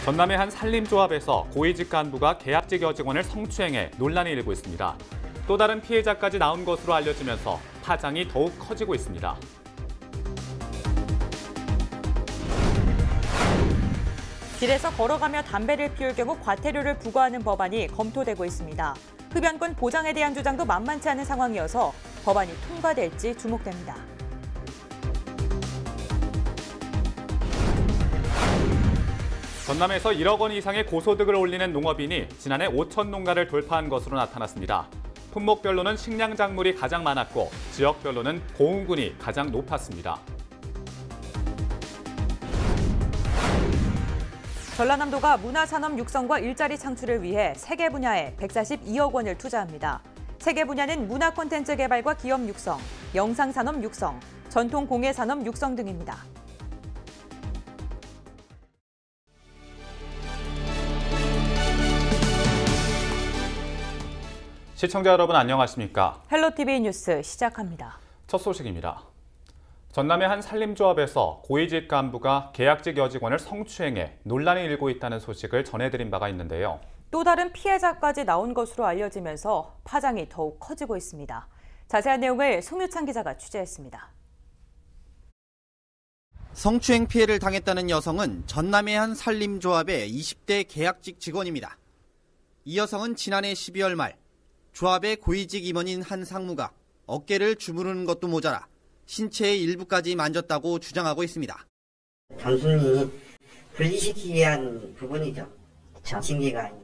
전남의 한 산림조합에서 고위직 간부가 계약직 여직원을 성추행해 논란이 일고 있습니다. 또 다른 피해자까지 나온 것으로 알려지면서 파장이 더욱 커지고 있습니다. 길에서 걸어가며 담배를 피울 경우 과태료를 부과하는 법안이 검토되고 있습니다. 흡연권 보장에 대한 주장도 만만치 않은 상황이어서 법안이 통과될지 주목됩니다. 전남에서 1억 원 이상의 고소득을 올리는 농업인이 지난해 5천 농가를 돌파한 것으로 나타났습니다. 품목별로는 식량작물이 가장 많았고 지역별로는 고운군이 가장 높았습니다. 전라남도가 문화산업 육성과 일자리 창출을 위해 3개 분야에 142억 원을 투자합니다. 3개 분야는 문화 콘텐츠 개발과 기업 육성, 영상산업 육성, 전통 공예산업 육성 등입니다. 시청자 여러분 안녕하십니까? 헬로티비 뉴스 시작합니다. 첫 소식입니다. 전남의 한 산림조합에서 고위직 간부가 계약직 여직원을 성추행해 논란이 일고 있다는 소식을 전해드린 바가 있는데요. 또 다른 피해자까지 나온 것으로 알려지면서 파장이 더욱 커지고 있습니다. 자세한 내용을 송유찬 기자가 취재했습니다. 성추행 피해를 당했다는 여성은 전남의 한 산림조합의 20대 계약직 직원입니다. 이 여성은 지난해 12월 말 조합의 고위직 임원인 한 상무가 어깨를 주무르는 것도 모자라 신체의 일부까지 만졌다고 주장하고 있습니다. 단순히 분리시키기 위한 부분이죠. 징계가 아니고.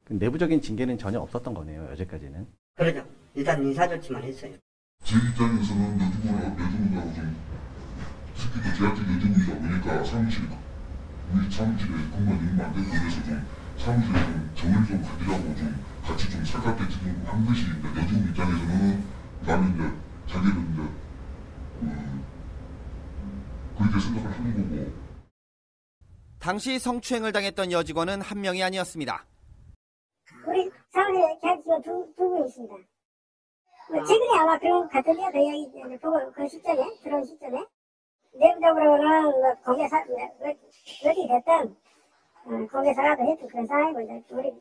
내부적인 징계는 전혀 없었던 거네요, 여태까지는. 그러죠. 일단 인사조치만 했어요. 제 입장에서는 여직원하고 좀 특히 또 계약직 여직원이다 보니까 우리 사무실에 근무한 있는 안 되고 그래서 좀 사무실에 좀 정을 좀 가지라고 좀 같이 좀 살갑게 지금 한 것이 여직원 입장에서는 나는 이제 자기는 이제 그렇게 생각을 하는 거고. 당시 성추행을 당했던 여직원은 한 명이 아니었습니다. 우리 사무실에 계약직원 두 분 있습니다. 최근에 아마 그런 것 같은데요. 그 이야기 보고 그 시점에 들어온 시점에 내부적으로는 공개사 어디 됐든 공개사라도 했던 그런 상황이고 이제 우리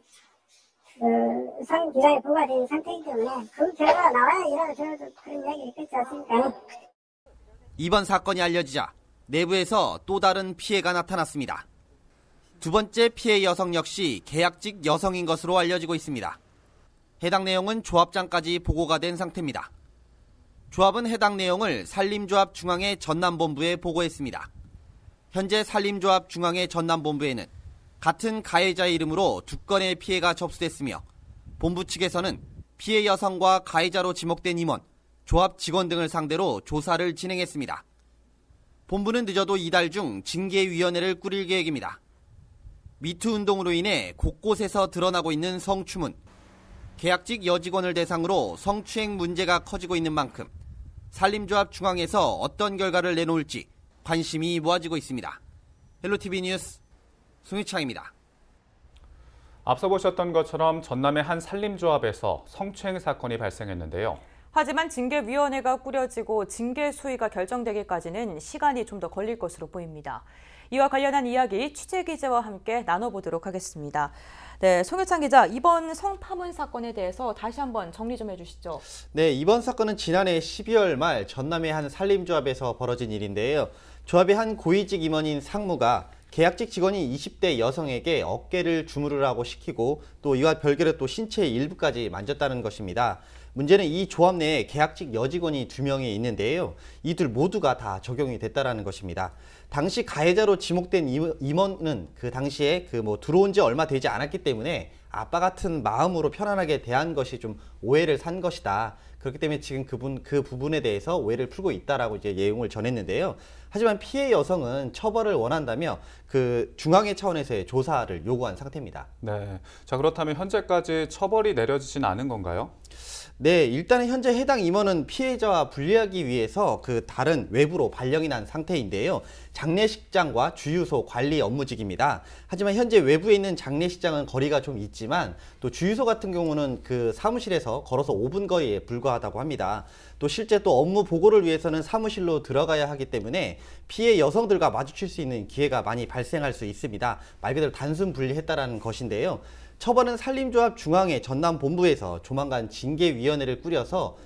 상기관에 부과된 상태이기 때문에 그 결과가 나와야 이런 저런 그런 이야기가 있겠지 않습니까? 이번 사건이 알려지자 내부에서 또 다른 피해가 나타났습니다. 두 번째 피해 여성 역시 계약직 여성인 것으로 알려지고 있습니다. 해당 내용은 조합장까지 보고가 된 상태입니다. 조합은 해당 내용을 산림조합 중앙회 전남본부에 보고했습니다. 현재 산림조합 중앙회 전남본부에는 같은 가해자의 이름으로 2건의 피해가 접수됐으며 본부 측에서는 피해 여성과 가해자로 지목된 임원, 조합 직원 등을 상대로 조사를 진행했습니다. 본부는 늦어도 이달 중 징계위원회를 꾸릴 계획입니다. 미투 운동으로 인해 곳곳에서 드러나고 있는 성추문, 계약직 여직원을 대상으로 성추행 문제가 커지고 있는 만큼 산림조합 중앙에서 어떤 결과를 내놓을지 관심이 모아지고 있습니다. 헬로티비 뉴스 송유창입니다. 앞서 보셨던 것처럼 전남의 한 산림조합에서 성추행 사건이 발생했는데요. 하지만 징계위원회가 꾸려지고 징계 수위가 결정되기까지는 시간이 좀 더 걸릴 것으로 보입니다. 이와 관련한 이야기 취재기자와 함께 나눠보도록 하겠습니다. 네, 송유찬 기자, 이번 성파문 사건에 대해서 다시 한번 정리 좀 해주시죠. 네, 이번 사건은 지난해 12월 말 전남의 한 산림조합에서 벌어진 일인데요. 조합의 한 고위직 임원인 상무가 계약직 직원인 20대 여성에게 어깨를 주무르라고 시키고 또 이와 별개로 또 신체의 일부까지 만졌다는 것입니다. 문제는 이 조합 내에 계약직 여직원이 2명이 있는데요. 이들 모두가 다 적용이 됐다는 것입니다. 당시 가해자로 지목된 임원은 그 당시에 들어온 지 얼마 되지 않았기 때문에 아빠 같은 마음으로 편안하게 대한 것이 좀 오해를 산 것이다. 그렇기 때문에 지금 그 부분에 대해서 오해를 풀고 있다라고 이제 내용을 전했는데요. 하지만 피해 여성은 처벌을 원한다며 그 중앙회 차원에서의 조사를 요구한 상태입니다. 네, 자 그렇다면 현재까지 처벌이 내려지진 않은 건가요? 네, 일단은 현재 해당 임원은 피해자와 분리하기 위해서 그 다른 외부로 발령이 난 상태인데요. 장례식장과 주유소 관리 업무직입니다. 하지만 현재 외부에 있는 장례식장은 거리가 좀 있지만 또 주유소 같은 경우는 그 사무실에서 걸어서 5분 거리에 불과하다고 합니다. 또 실제 또 업무 보고를 위해서는 사무실로 들어가야 하기 때문에 피해 여성들과 마주칠 수 있는 기회가 많이 발생할 수 있습니다. 말 그대로 단순 분리했다라는 것인데요. 처벌은 산림조합 중앙회 전남본부에서 조만간 징계위원회를 꾸려서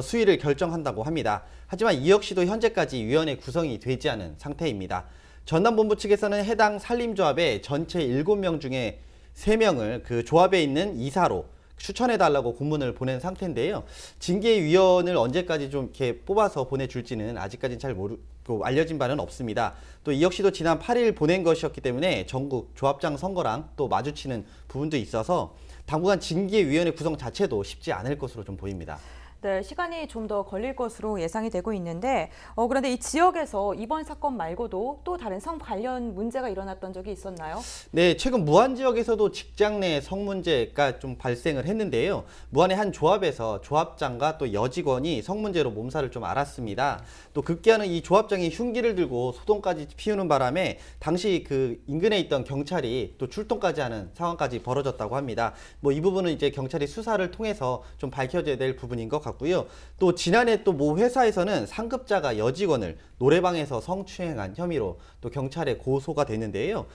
수위를 결정한다고 합니다. 하지만 이 역시도 현재까지 위원회 구성이 되지 않은 상태입니다. 전남본부 측에서는 해당 산림조합의 전체 7명 중에 3명을 그 조합에 있는 이사로 추천해달라고 공문을 보낸 상태인데요. 징계위원을 언제까지 좀 이렇게 뽑아서 보내줄지는 아직까지는 잘 모르고 알려진 바는 없습니다. 또 이 역시도 지난 8일 보낸 것이었기 때문에 전국 조합장 선거랑 또 마주치는 부분도 있어서 당분간 징계위원회 구성 자체도 쉽지 않을 것으로 좀 보입니다. 네, 시간이 좀 더 걸릴 것으로 예상이 되고 있는데 그런데 이 지역에서 이번 사건 말고도 또 다른 성 관련 문제가 일어났던 적이 있었나요? 네, 최근 무안 지역에서도 직장 내 성 문제가 좀 발생을 했는데요. 무안의 한 조합에서 조합장과 또 여직원이 성 문제로 몸살을 좀 앓았습니다. 또 급기야는 이 조합장이 흉기를 들고 소동까지 피우는 바람에 당시 그 인근에 있던 경찰이 또 출동까지 하는 상황까지 벌어졌다고 합니다. 이 부분은 이제 경찰이 수사를 통해서 좀 밝혀져야 될 부분인 것 같고요. 또 지난해 또 모 회사에서는 상급자가 여직원을 노래방에서 성추행한 혐의로 또 경찰에 고소가 됐는데요.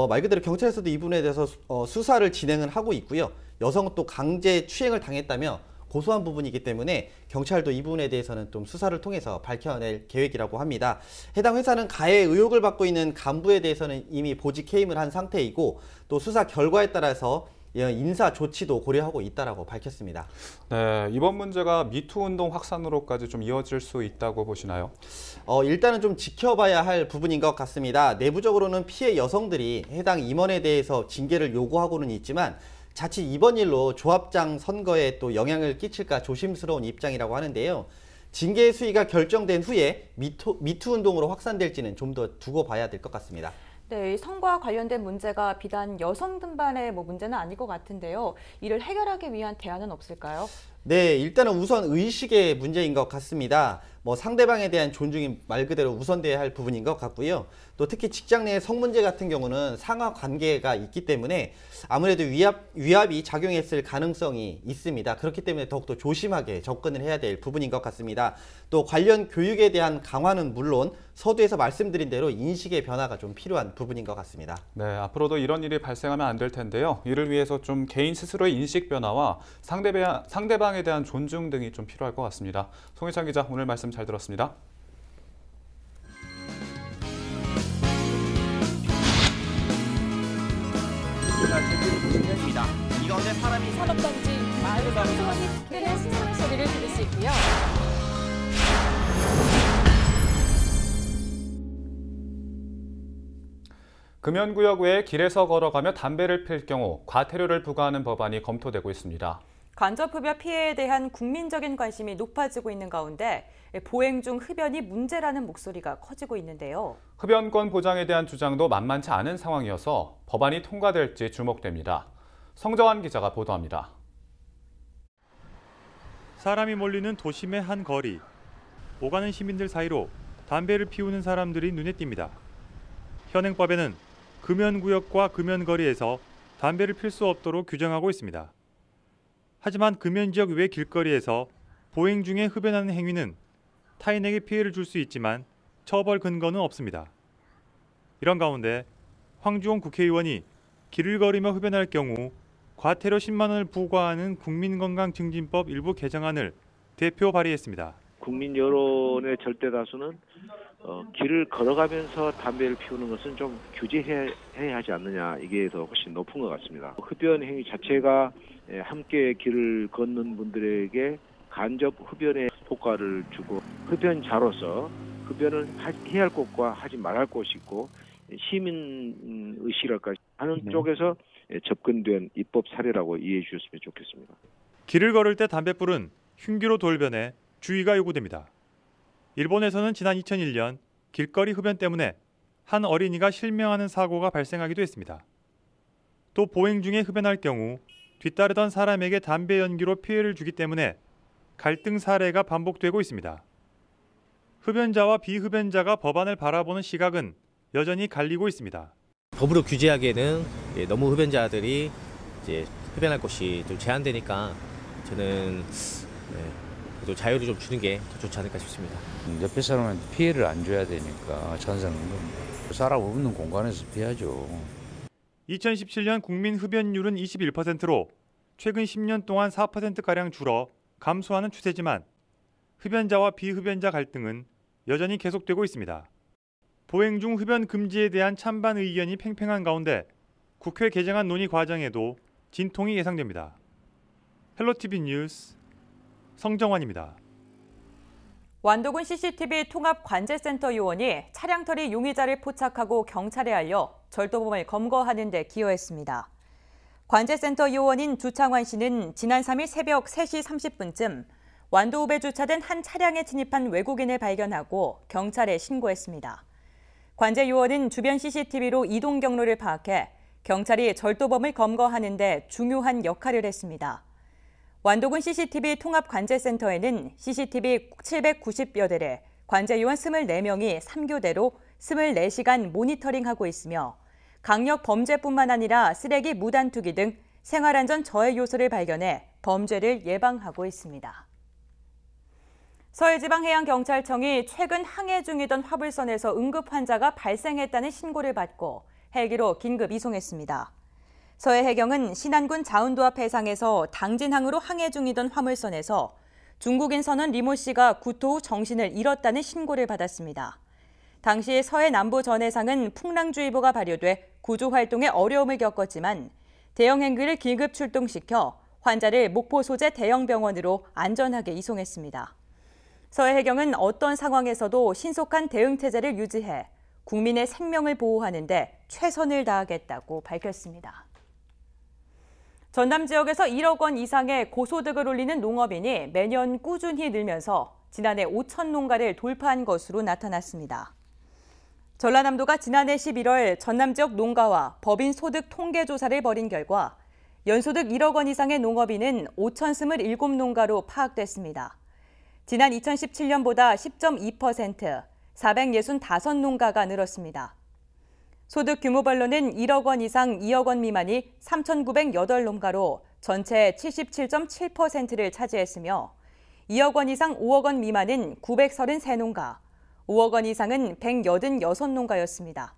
말 그대로 경찰에서도 이 부분에 대해서 수사를 진행을 하고 있고요. 여성은 또 강제 추행을 당했다며 고소한 부분이기 때문에 경찰도 이 부분에 대해서는 좀 수사를 통해서 밝혀낼 계획이라고 합니다. 해당 회사는 가해 의혹을 받고 있는 간부에 대해서는 이미 보직 해임을 한 상태이고 또 수사 결과에 따라서 인사 조치도 고려하고 있다라고 밝혔습니다. 네, 이번 문제가 미투 운동 확산으로까지 좀 이어질 수 있다고 보시나요? 일단은 좀 지켜봐야 할 부분인 것 같습니다. 내부적으로는 피해 여성들이 해당 임원에 대해서 징계를 요구하고는 있지만 자칫 이번 일로 조합장 선거에 또 영향을 끼칠까 조심스러운 입장이라고 하는데요. 징계 수위가 결정된 후에 미투 운동으로 확산될지는 좀 더 두고 봐야 될 것 같습니다. 네, 성과 관련된 문제가 비단 여성 등반의 문제는 아닐 것 같은데요. 이를 해결하기 위한 대안은 없을까요? 네, 일단은 우선 의식의 문제인 것 같습니다. 상대방에 대한 존중이 말 그대로 우선돼야 할 부분인 것 같고요. 또 특히 직장 내 성 문제 같은 경우는 상하 관계가 있기 때문에 아무래도 위압이 작용했을 가능성이 있습니다. 그렇기 때문에 더욱더 조심하게 접근을 해야 될 부분인 것 같습니다. 또 관련 교육에 대한 강화는 물론 서두에서 말씀드린 대로 인식의 변화가 좀 필요한 부분인 것 같습니다. 네, 앞으로도 이런 일이 발생하면 안 될 텐데요. 이를 위해서 좀 개인 스스로의 인식 변화와 상대방에 대한 존중 등이 좀 필요할 것 같습니다. 송혜찬 기자, 오늘 말씀 잘 들었습니다. 이 가운데 사람이 산업단지 마을 방송원이 특별한 신선 소리를 들을 수 있고요. 금연구역 외에 길에서 걸어가며 담배를 필 경우 과태료를 부과하는 법안이 검토되고 있습니다. 간접흡연 피해에 대한 국민적인 관심이 높아지고 있는 가운데 보행 중 흡연이 문제라는 목소리가 커지고 있는데요. 흡연권 보장에 대한 주장도 만만치 않은 상황이어서 법안이 통과될지 주목됩니다. 성정환 기자가 보도합니다. 사람이 몰리는 도심의 한 거리. 오가는 시민들 사이로 담배를 피우는 사람들이 눈에 띕니다. 현행법에는 금연구역과 금연거리에서 담배를 필 수 없도록 규정하고 있습니다. 하지만 금연지역 외 길거리에서 보행 중에 흡연하는 행위는 타인에게 피해를 줄 수 있지만 처벌 근거는 없습니다. 이런 가운데 황주홍 국회의원이 길을 걸으며 흡연할 경우 과태료 10만 원을 부과하는 국민건강증진법 일부 개정안을 대표 발의했습니다. 국민 여론의 절대 다수는 길을 걸어가면서 담배를 피우는 것은 좀 규제해야 하지 않느냐, 이게 더 훨씬 높은 것 같습니다. 흡연 행위 자체가 함께 길을 걷는 분들에게 간접 흡연의 효과를 주고 흡연자로서 흡연을 해야 할 곳과 하지 말아야 할 곳이 있고 시민 의식이랄까 하는 쪽에서 접근된 입법 사례라고 이해해 주셨으면 좋겠습니다. 길을 걸을 때 담뱃불은 흉기로 돌변해 주의가 요구됩니다. 일본에서는 지난 2001년 길거리 흡연 때문에 한 어린이가 실명하는 사고가 발생하기도 했습니다. 또 보행 중에 흡연할 경우 뒤따르던 사람에게 담배 연기로 피해를 주기 때문에 갈등 사례가 반복되고 있습니다. 흡연자와 비흡연자가 법안을 바라보는 시각은 여전히 갈리고 있습니다. 법으로 규제하기에는 너무 흡연자들이 이제 흡연할 곳이 좀 제한되니까 저는 또 자유를 좀 주는 게 더 좋지 않을까 싶습니다. 옆에 사람한테 피해를 안 줘야 되니까 찬성한 겁니다. 사람 없는 공간에서 피하죠. 2017년 국민 흡연율은 21%로 최근 10년 동안 4%가량 줄어 감소하는 추세지만 흡연자와 비흡연자 갈등은 여전히 계속되고 있습니다. 보행 중 흡연 금지에 대한 찬반 의견이 팽팽한 가운데 국회 개정안 논의 과정에도 진통이 예상됩니다. 헬로티비 뉴스 성정환입니다. 완도군 CCTV 통합관제센터 요원이 차량털이 용의자를 포착하고 경찰에 알려 절도범을 검거하는 데 기여했습니다. 관제센터 요원인 주창환 씨는 지난 3일 새벽 3시 30분쯤 완도읍에 주차된 한 차량에 진입한 외국인을 발견하고 경찰에 신고했습니다. 관제 요원은 주변 CCTV로 이동 경로를 파악해 경찰이 절도범을 검거하는 데 중요한 역할을 했습니다. 완도군 CCTV 통합관제센터에는 CCTV 790여 대를 관제 요원 24명이 3교대로 24시간 모니터링하고 있으며 강력 범죄뿐만 아니라 쓰레기 무단 투기 등 생활안전 저해 요소를 발견해 범죄를 예방하고 있습니다. 서해지방해양경찰청이 최근 항해 중이던 화물선에서 응급 환자가 발생했다는 신고를 받고 헬기로 긴급 이송했습니다. 서해해경은 신안군 자운도 앞 해상에서 당진항으로 항해 중이던 화물선에서 중국인 선원 리모 씨가 구토 후 정신을 잃었다는 신고를 받았습니다. 당시 서해 남부 전 해상은 풍랑주의보가 발효돼 구조 활동에 어려움을 겪었지만 대형 헬기를 긴급 출동시켜 환자를 목포 소재 대형 병원으로 안전하게 이송했습니다. 서해해경은 어떤 상황에서도 신속한 대응 체제를 유지해 국민의 생명을 보호하는 데 최선을 다하겠다고 밝혔습니다. 전남 지역에서 1억 원 이상의 고소득을 올리는 농업인이 매년 꾸준히 늘면서 지난해 5천 농가를 돌파한 것으로 나타났습니다. 전라남도가 지난해 11월 전남 지역 농가와 법인 소득 통계 조사를 벌인 결과 연소득 1억 원 이상의 농업인은 5,027농가로 파악됐습니다. 지난 2017년보다 10.2%, 465농가가 늘었습니다. 소득 규모별로는 1억 원 이상 2억 원 미만이 3,908농가로 전체 77.7%를 차지했으며 2억 원 이상 5억 원 미만은 933농가, 5억 원 이상은 186농가였습니다.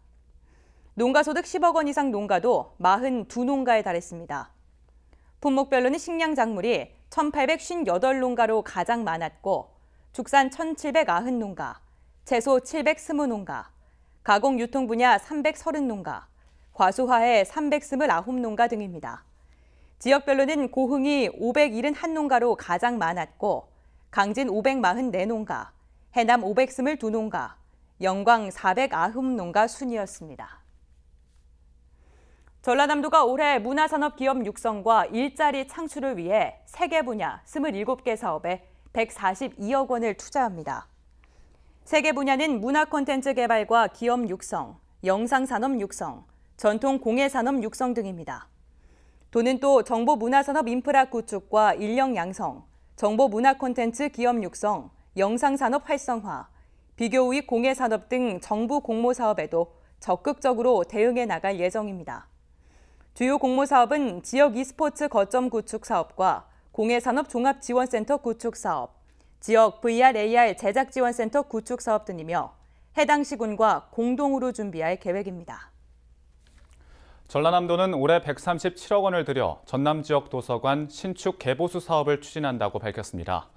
농가소득 10억 원 이상 농가도 42농가에 달했습니다. 품목별로는 식량작물이 1,858농가로 가장 많았고 축산 1,790농가, 채소 720농가, 가공유통 분야 330농가, 과수화해 329농가 등입니다. 지역별로는 고흥이 571농가로 가장 많았고 강진 544농가, 해남 522농가, 영광 490농가 순이었습니다. 전라남도가 올해 문화산업 기업 육성과 일자리 창출을 위해 3개 분야 27개 사업에 142억 원을 투자합니다. 3개 분야는 문화 콘텐츠 개발과 기업 육성, 영상산업 육성, 전통 공예산업 육성 등입니다. 도는 또 정보문화산업 인프라 구축과 인력 양성, 정보문화 콘텐츠 기업 육성, 영상산업 활성화, 비교우익 공예산업 등 정부 공모 사업에도 적극적으로 대응해 나갈 예정입니다. 주요 공모 사업은 지역 e스포츠 거점 구축 사업과 공예산업 종합지원센터 구축 사업, 지역 VR/AR 제작지원센터 구축 사업 등이며 해당 시군과 공동으로 준비할 계획입니다. 전라남도는 올해 137억 원을 들여 전남 지역 도서관 신축 개보수 사업을 추진한다고 밝혔습니다.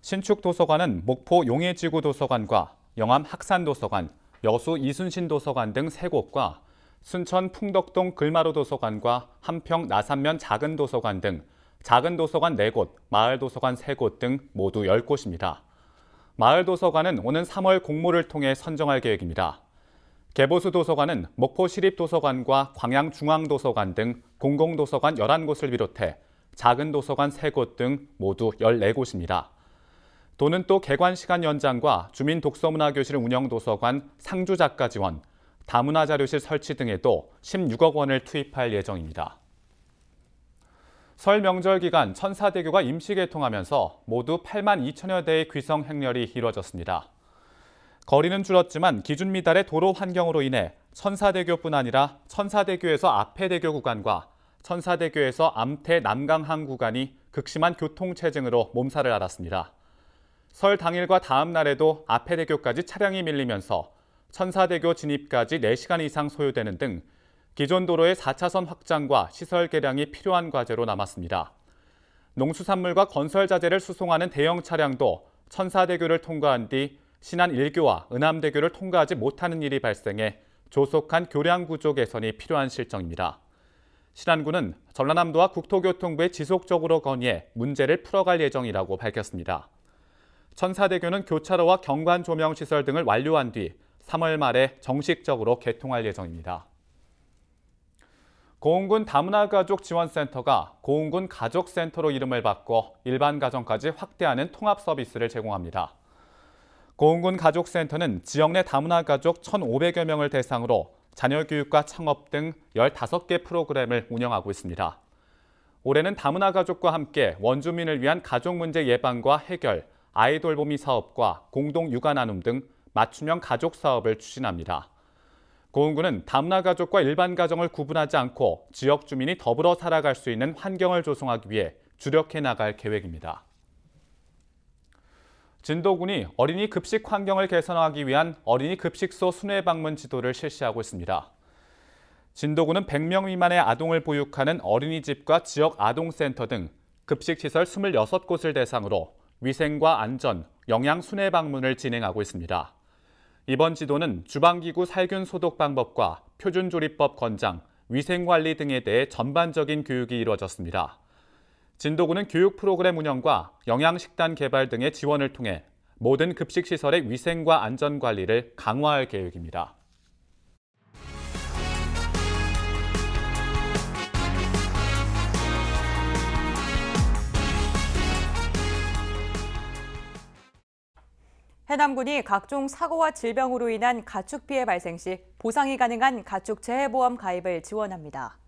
신축 도서관은 목포 용해지구 도서관과 영암 학산도서관, 여수 이순신 도서관 등 3곳과 순천 풍덕동 글마루 도서관과 한평 나산면 작은 도서관 등 작은 도서관 4곳, 마을 도서관 3곳 등 모두 10곳입니다. 마을 도서관은 오는 3월 공모를 통해 선정할 계획입니다. 개보수 도서관은 목포시립도서관과 광양중앙도서관 등 공공도서관 11곳을 비롯해 작은 도서관 3곳 등 모두 14곳입니다. 도는 또 개관시간 연장과 주민독서문화교실 운영도서관 상주작가 지원, 다문화자료실 설치 등에도 16억 원을 투입할 예정입니다. 설 명절 기간 천사대교가 임시 개통하면서 모두 8만 2천여 대의 귀성 행렬이 이루어졌습니다. 거리는 줄었지만 기준 미달의 도로 환경으로 인해 천사대교뿐 아니라 천사대교에서 앞해대교 구간과 천사대교에서 암태 남강항 구간이 극심한 교통체증으로 몸살을 앓았습니다. 설 당일과 다음 날에도 앞해대교까지 차량이 밀리면서 천사대교 진입까지 4시간 이상 소요되는 등 기존 도로의 4차선 확장과 시설 개량이 필요한 과제로 남았습니다. 농수산물과 건설 자재를 수송하는 대형 차량도 천사대교를 통과한 뒤 신안 1교와 은암대교를 통과하지 못하는 일이 발생해 조속한 교량 구조 개선이 필요한 실정입니다. 신안군은 전라남도와 국토교통부에 지속적으로 건의해 문제를 풀어갈 예정이라고 밝혔습니다. 천사대교는 교차로와 경관 조명 시설 등을 완료한 뒤 3월 말에 정식적으로 개통할 예정입니다. 고흥군 다문화가족지원센터가 고흥군 가족센터로 이름을 바꿔 일반 가정까지 확대하는 통합 서비스를 제공합니다. 고흥군 가족센터는 지역 내 다문화가족 1,500여 명을 대상으로 자녀 교육과 창업 등 15개 프로그램을 운영하고 있습니다. 올해는 다문화가족과 함께 원주민을 위한 가족 문제 예방과 해결, 아이 돌보미 사업과 공동 육아 나눔 등 맞춤형 가족 사업을 추진합니다. 고흥군은 다문화가족과 일반 가정을 구분하지 않고 지역 주민이 더불어 살아갈 수 있는 환경을 조성하기 위해 주력해 나갈 계획입니다. 진도군이 어린이 급식 환경을 개선하기 위한 어린이 급식소 순회 방문 지도를 실시하고 있습니다. 진도군은 100명 미만의 아동을 보육하는 어린이집과 지역 아동센터 등 급식시설 26곳을 대상으로 위생과 안전, 영양 순회 방문을 진행하고 있습니다. 이번 지도는 주방기구 살균 소독 방법과 표준조리법 권장, 위생관리 등에 대해 전반적인 교육이 이루어졌습니다. 진도군은 교육 프로그램 운영과 영양식단 개발 등의 지원을 통해 모든 급식시설의 위생과 안전관리를 강화할 계획입니다. 해남군이 각종 사고와 질병으로 인한 가축 피해 발생 시 보상이 가능한 가축 재해보험 가입을 지원합니다.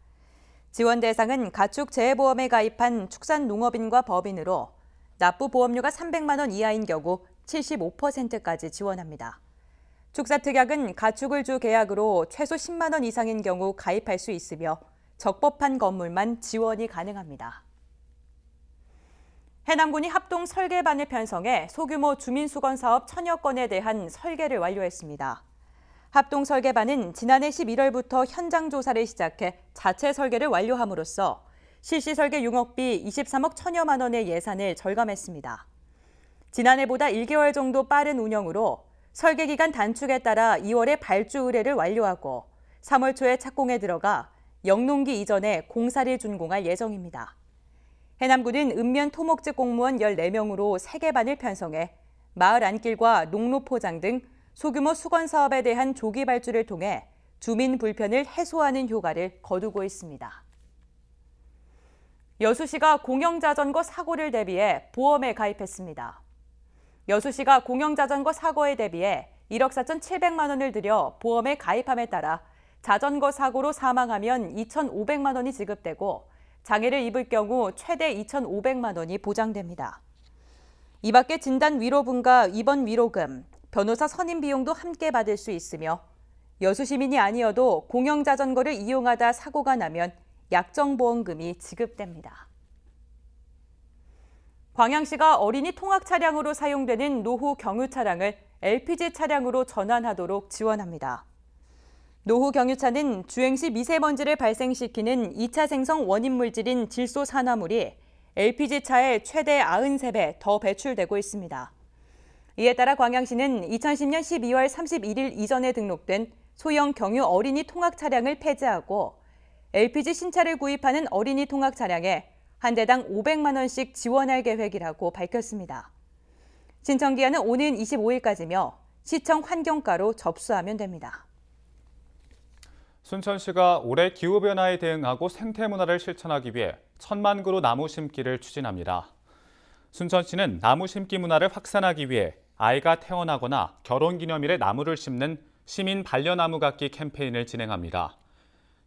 지원 대상은 가축 재해보험에 가입한 축산농업인과 법인으로 납부 보험료가 300만 원 이하인 경우 75%까지 지원합니다. 축사특약은 가축을 주 계약으로 최소 10만 원 이상인 경우 가입할 수 있으며 적법한 건물만 지원이 가능합니다. 해남군이 합동 설계반을 편성해 소규모 주민수건사업 1000여 건에 대한 설계를 완료했습니다. 합동 설계반은 지난해 11월부터 현장 조사를 시작해 자체 설계를 완료함으로써 실시 설계 용역비 23억 1000여만 원의 예산을 절감했습니다. 지난해보다 1개월 정도 빠른 운영으로 설계 기간 단축에 따라 2월에 발주 의뢰를 완료하고 3월 초에 착공에 들어가 영농기 이전에 공사를 준공할 예정입니다. 해남군은 읍면 토목직 공무원 14명으로 3개 반을 편성해 마을 안길과 농로 포장 등 소규모 수건 사업에 대한 조기 발주를 통해 주민 불편을 해소하는 효과를 거두고 있습니다. 여수시가 공영자전거 사고를 대비해 보험에 가입했습니다. 여수시가 공영자전거 사고에 대비해 1억 4,700만 원을 들여 보험에 가입함에 따라 자전거 사고로 사망하면 2,500만 원이 지급되고 장애를 입을 경우 최대 2,500만 원이 보장됩니다. 이 밖에 진단 위로분과 입원 위로금, 변호사 선임 비용도 함께 받을 수 있으며 여수 시민이 아니어도 공영자전거를 이용하다 사고가 나면 약정보험금이 지급됩니다. 광양시가 어린이 통학 차량으로 사용되는 노후 경유 차량을 LPG 차량으로 전환하도록 지원합니다. 노후 경유차는 주행 시 미세먼지를 발생시키는 2차 생성 원인 물질인 질소산화물이 LPG차에 최대 93배 더 배출되고 있습니다. 이에 따라 광양시는 2010년 12월 31일 이전에 등록된 소형 경유 어린이 통학 차량을 폐지하고 LPG 신차를 구입하는 어린이 통학 차량에 한 대당 500만 원씩 지원할 계획이라고 밝혔습니다. 신청 기한은 오는 25일까지며 시청 환경과로 접수하면 됩니다. 순천시가 올해 기후변화에 대응하고 생태문화를 실천하기 위해 1000만 그루 나무 심기를 추진합니다. 순천시는 나무 심기 문화를 확산하기 위해 아이가 태어나거나 결혼기념일에 나무를 심는 시민 반려나무 갖기 캠페인을 진행합니다.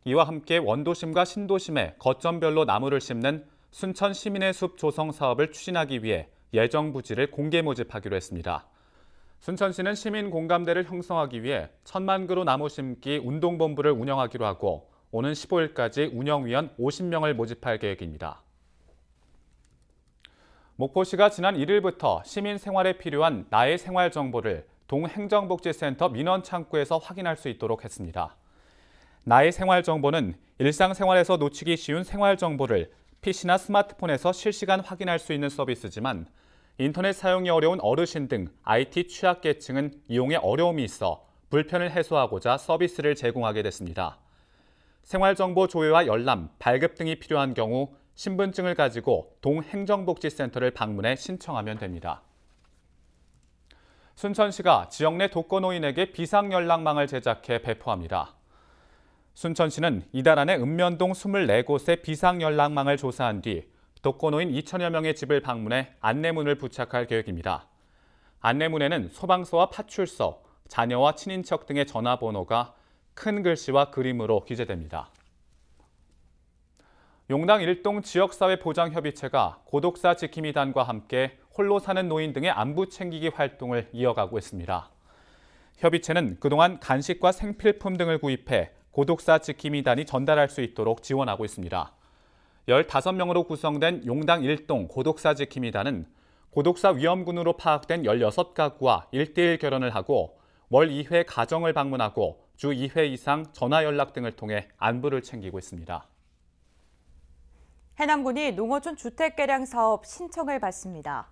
이와 함께 원도심과 신도심에 거점별로 나무를 심는 순천 시민의 숲 조성 사업을 추진하기 위해 예정 부지를 공개 모집하기로 했습니다. 순천시는 시민 공감대를 형성하기 위해 1000만 그루 나무 심기 운동본부를 운영하기로 하고 오는 15일까지 운영위원 50명을 모집할 계획입니다. 목포시가 지난 1일부터 시민 생활에 필요한 나의 생활 정보를 동행정복지센터 민원창구에서 확인할 수 있도록 했습니다. 나의 생활 정보는 일상생활에서 놓치기 쉬운 생활 정보를 PC나 스마트폰에서 실시간 확인할 수 있는 서비스지만 인터넷 사용이 어려운 어르신 등 IT 취약계층은 이용에 어려움이 있어 불편을 해소하고자 서비스를 제공하게 됐습니다. 생활정보 조회와 열람, 발급 등이 필요한 경우 신분증을 가지고 동행정복지센터를 방문해 신청하면 됩니다. 순천시가 지역 내 독거노인에게 비상연락망을 제작해 배포합니다. 순천시는 이달 안에 읍면동 24곳의 비상연락망을 조사한 뒤 독거노인 2천여 명의 집을 방문해 안내문을 부착할 계획입니다. 안내문에는 소방서와 파출소, 자녀와 친인척 등의 전화번호가 큰 글씨와 그림으로 기재됩니다. 용당 일동 지역사회보장협의체가 고독사 지킴이단과 함께 홀로 사는 노인 등의 안부 챙기기 활동을 이어가고 있습니다. 협의체는 그동안 간식과 생필품 등을 구입해 고독사 지킴이단이 전달할 수 있도록 지원하고 있습니다. 15명으로 구성된 용당 일동 고독사 지킴이단은 고독사 위험군으로 파악된 16가구와 1:1 결혼을 하고 월 2회 가정을 방문하고 주 2회 이상 전화 연락 등을 통해 안부를 챙기고 있습니다. 해남군이 농어촌 주택 개량 사업 신청을 받습니다.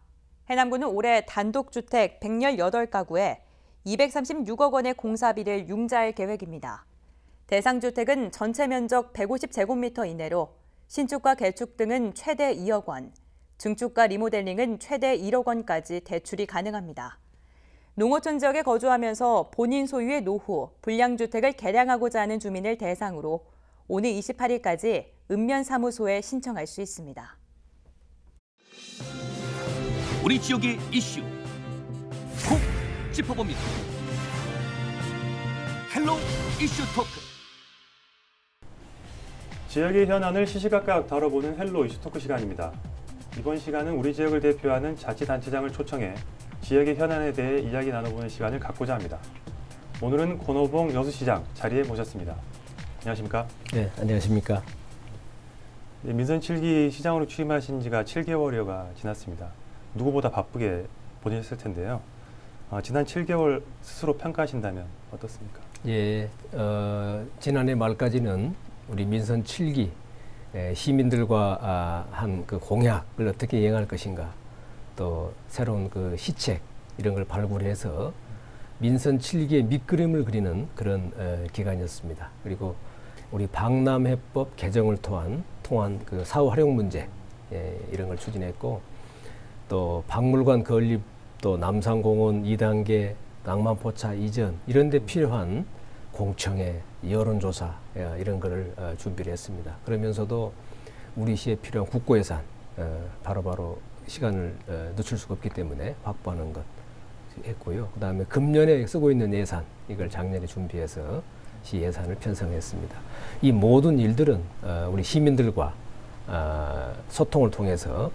해남군은 올해 단독주택 118가구에 236억 원의 공사비를 융자할 계획입니다. 대상 주택은 전체 면적 150제곱미터 이내로 신축과 개축 등은 최대 2억 원, 증축과 리모델링은 최대 1억 원까지 대출이 가능합니다. 농어촌 지역에 거주하면서 본인 소유의 노후, 불량주택을 개량하고자 하는 주민을 대상으로 오늘 28일까지 읍면사무소에 신청할 수 있습니다. 우리 지역의 이슈 콕 짚어봅니다. 헬로 이슈 토크. 지역의 현안을 시시각각 다뤄보는 헬로 이슈 토크 시간입니다. 이번 시간은 우리 지역을 대표하는 자치단체장을 초청해 지역의 현안에 대해 이야기 나눠보는 시간을 갖고자 합니다. 오늘은 권호봉 여수시장 자리에 모셨습니다. 안녕하십니까? 네, 안녕하십니까? 네, 민선 7기 시장으로 취임하신 지가 7개월여가 지났습니다. 누구보다 바쁘게 보내셨을 텐데요. 지난 7개월 스스로 평가하신다면 어떻습니까? 예, 지난해 말까지는 우리 민선 7기 시민들과 한 그 공약을 어떻게 이행할 것인가, 또 새로운 그 시책 이런 걸 발굴해서 민선 7기의 밑그림을 그리는 그런 기간이었습니다. 그리고 우리 방남해법 개정을 통한 그 사후 활용 문제 이런 걸 추진했고, 또 박물관 건립, 또 남산공원 2단계 낭만포차 이전 이런 데 필요한 공청회, 여론조사 이런 거를 준비를 했습니다. 그러면서도 우리 시에 필요한 국고예산 바로바로 시간을 늦출 수가 없기 때문에 확보하는 것 했고요. 그 다음에 금년에 쓰고 있는 예산 이걸 작년에 준비해서 시 예산을 편성했습니다. 이 모든 일들은 우리 시민들과 소통을 통해서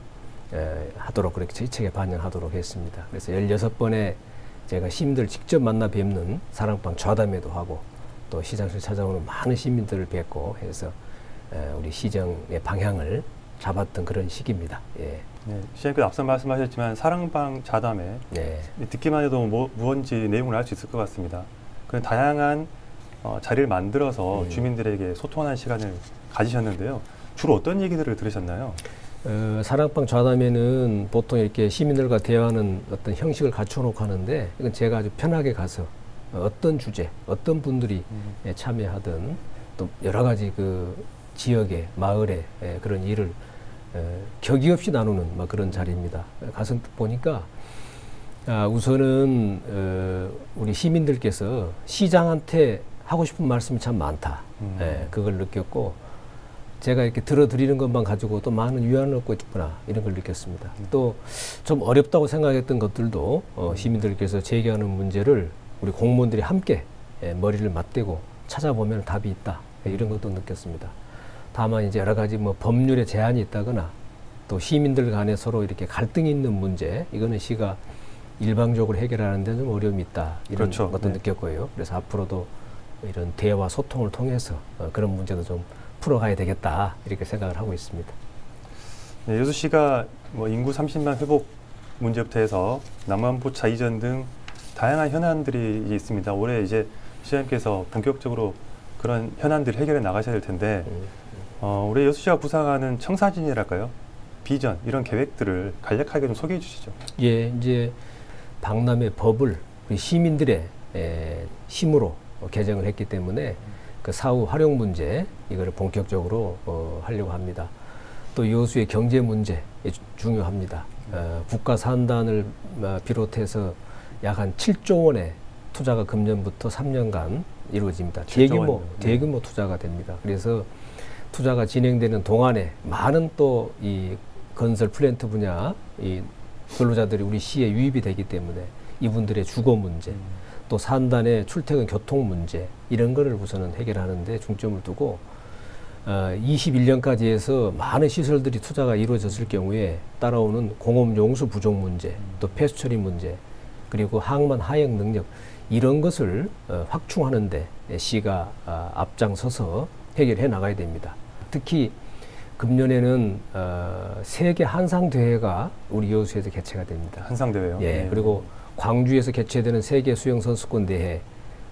하도록 그렇게 정책에 반영하도록 했습니다. 그래서 16번에 제가 시민들 직접 만나 뵙는 사랑방 좌담회도 하고, 또 시장실 찾아오는 많은 시민들을 뵙고 해서 우리 시정의 방향을 잡았던 그런 시기입니다. 예. 네, 시장님께서 앞서 말씀하셨지만 사랑방 좌담회, 네. 듣기만 해도 무언지 내용을 알 수 있을 것 같습니다. 그런 다양한 자리를 만들어서 주민들에게 소통하는 시간을 가지셨는데요. 주로 어떤 얘기들을 들으셨나요? 사랑방 좌담회는 보통 이렇게 시민들과 대화하는 어떤 형식을 갖춰놓고 하는데, 이건 제가 아주 편하게 가서 어떤 주제, 어떤 분들이 참여하든 또 여러 가지 그 지역의 마을의 그런 일을 격의 없이 나누는 막 그런 자리입니다. 가서 보니까 우선은 우리 시민들께서 시장한테 하고 싶은 말씀이 참 많다. 그걸 느꼈고, 제가 이렇게 들어드리는 것만 가지고 또 많은 위안을 얻고 있구나 이런 걸 느꼈습니다. 또 좀 어렵다고 생각했던 것들도 시민들께서 제기하는 문제를 우리 공무원들이 함께 머리를 맞대고 찾아보면 답이 있다 이런 것도 느꼈습니다. 다만 이제 여러 가지 뭐 법률에 제한이 있다거나 또 시민들 간에 서로 이렇게 갈등이 있는 문제, 이거는 시가 일방적으로 해결하는 데는 좀 어려움이 있다 이런 그렇죠. 것도 네. 느꼈고요. 그래서 앞으로도 이런 대화 소통을 통해서 그런 문제도 좀 풀어가야 되겠다 이렇게 생각을 하고 있습니다. 네, 여수 씨가 뭐 인구 30만 회복 문제부터 해서 남한부 자이전 등 다양한 현안들이 있습니다. 올해 이제 시장님께서 본격적으로 그런 현안들 해결해 나가셔야 될 텐데 올해 여수시가 구상하는 청사진이랄까요? 비전 이런 계획들을 간략하게 좀 소개해 주시죠. 예, 이제 박람회 법을 우리 시민들의 힘으로 개정을 했기 때문에 그 사후 활용 문제 이거를 본격적으로 하려고 합니다. 또 여수의 경제 문제 중요합니다. 국가 산단을 비롯해서 약 한 7조 원의 투자가 금년부터 3년간 이루어집니다. 대규모 투자가 됩니다. 그래서 투자가 진행되는 동안에 많은 또 이 건설 플랜트 분야 이 근로자들이 우리 시에 유입이 되기 때문에 이분들의 주거 문제, 또 산단의 출퇴근 교통 문제 이런 거를 우선은 해결하는 데 중점을 두고 21년까지 해서 많은 시설들이 투자가 이루어졌을 경우에 따라오는 공업 용수 부족 문제, 또 폐수 처리 문제, 그리고 항만 하역 능력 이런 것을 확충하는 데 시가 앞장서서 해결해 나가야 됩니다. 특히 금년에는 세계 한상대회가 우리 여수에서 개최가 됩니다. 한상대회요? 예, 네. 그리고 광주에서 개최되는 세계 수영 선수권 대회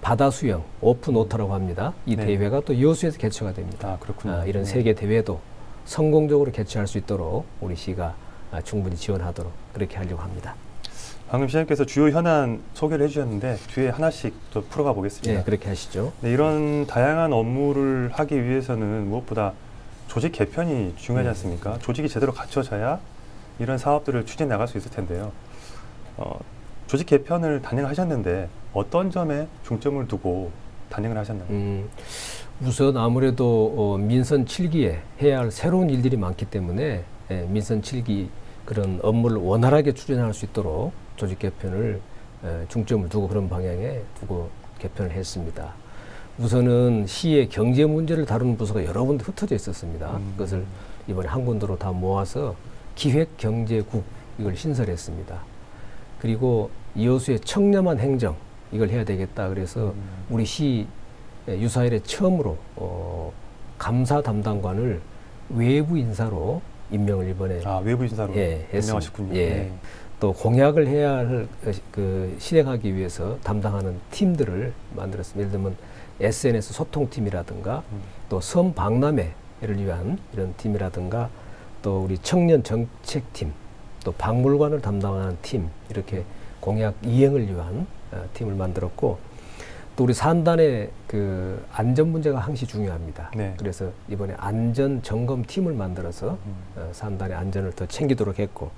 바다 수영 오픈 워터라고 합니다. 이 네. 대회가 또 여수에서 개최가 됩니다. 아, 그렇군요. 이런 네. 세계 대회도 성공적으로 개최할 수 있도록 우리 시가 충분히 지원하도록 그렇게 하려고 합니다. 방금 시장님께서 주요 현안 소개를 해주셨는데 뒤에 하나씩 또 풀어가 보겠습니다. 네, 그렇게 하시죠. 네, 이런 다양한 업무를 하기 위해서는 무엇보다 조직 개편이 중요하지 않습니까? 조직이 제대로 갖춰져야 이런 사업들을 추진해 나갈 수 있을 텐데요. 조직 개편을 단행하셨는데 어떤 점에 중점을 두고 단행을 하셨나요? 우선 아무래도 민선 7기에 해야 할 새로운 일들이 많기 때문에 민선 7기 그런 업무를 원활하게 추진할 수 있도록 조직 개편을 중점을 두고 그런 방향에 두고 개편을 했습니다. 우선은 시의 경제 문제를 다루는 부서가 여러 군데 흩어져 있었습니다. 그것을 이번에 한 군데로 다 모아서 기획경제국 이걸 신설했습니다. 그리고 여수의 청렴한 행정 이걸 해야 되겠다. 그래서 우리 시 유사 이래 처음으로 감사 담당관을 외부 인사로 임명을 이번에 외부 인사로 임명하셨군요. 예. 네. 또 공약을 해야 할 실행하기 위해서 담당하는 팀들을 만들었습니다. 예를 들면 SNS 소통팀이라든가 또 섬 박람회를 위한 이런 팀이라든가 또 우리 청년 정책팀 또 박물관을 담당하는 팀 이렇게 공약 이행을 위한 팀을 만들었고 또 우리 산단의 그 안전 문제가 항시 중요합니다. 네. 그래서 이번에 안전 점검 팀을 만들어서 산단의 안전을 더 챙기도록 했고